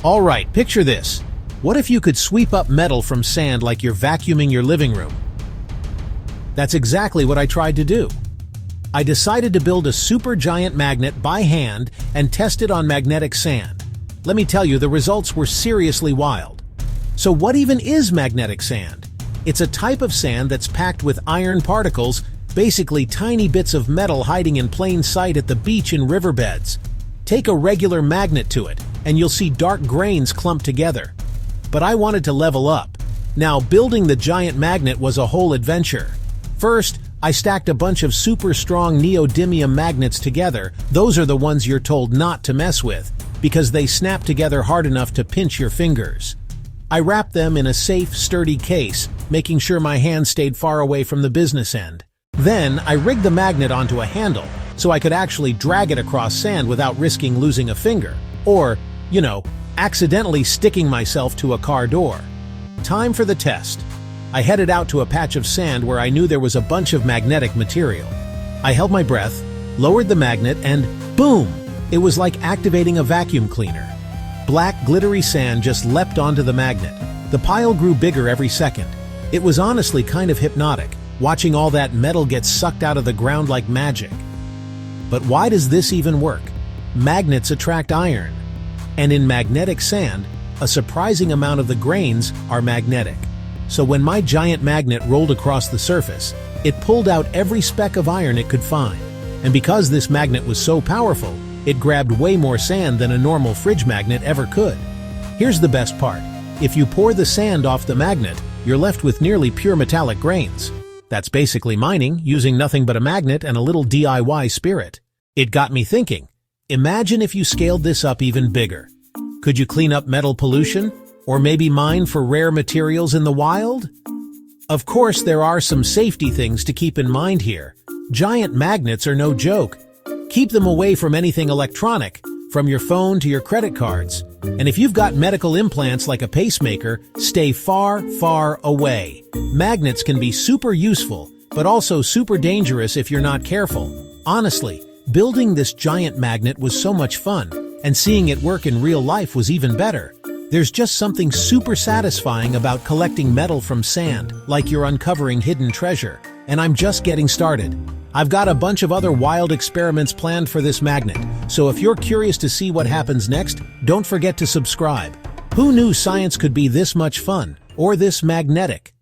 Alright, picture this. What if you could sweep up metal from sand like you're vacuuming your living room? That's exactly what I tried to do. I decided to build a super giant magnet by hand and test it on magnetic sand. Let me tell you, the results were seriously wild. So what even is magnetic sand? It's a type of sand that's packed with iron particles, basically tiny bits of metal hiding in plain sight at the beach and riverbeds. Take a regular magnet to it, and you'll see dark grains clumped together. But I wanted to level up. Now, building the giant magnet was a whole adventure. First, I stacked a bunch of super strong neodymium magnets together. Those are the ones you're told not to mess with, because they snap together hard enough to pinch your fingers. I wrapped them in a safe, sturdy case, making sure my hand stayed far away from the business end. Then, I rigged the magnet onto a handle, so I could actually drag it across sand without risking losing a finger. Or, accidentally sticking myself to a car door. Time for the test. I headed out to a patch of sand where I knew there was a bunch of magnetic material. I held my breath, lowered the magnet, and boom! It was like activating a vacuum cleaner. Black, glittery sand just leapt onto the magnet. The pile grew bigger every second. It was honestly kind of hypnotic, watching all that metal get sucked out of the ground like magic. But why does this even work? Magnets attract iron. And in magnetic sand, a surprising amount of the grains are magnetic. So when my giant magnet rolled across the surface, it pulled out every speck of iron it could find. And because this magnet was so powerful, it grabbed way more sand than a normal fridge magnet ever could. Here's the best part. If you pour the sand off the magnet, you're left with nearly pure metallic grains. That's basically mining, using nothing but a magnet and a little DIY spirit. It got me thinking. Imagine if you scaled this up even bigger. Could you clean up metal pollution? Or maybe mine for rare materials in the wild? Of course, there are some safety things to keep in mind here. Giant magnets are no joke. Keep them away from anything electronic, from your phone to your credit cards. And if you've got medical implants like a pacemaker, stay far, far away. Magnets can be super useful, but also super dangerous if you're not careful. Honestly, building this giant magnet was so much fun, and seeing it work in real life was even better. There's just something super satisfying about collecting metal from sand, like you're uncovering hidden treasure. And I'm just getting started. I've got a bunch of other wild experiments planned for this magnet, so if you're curious to see what happens next, don't forget to subscribe. Who knew science could be this much fun, or this magnetic?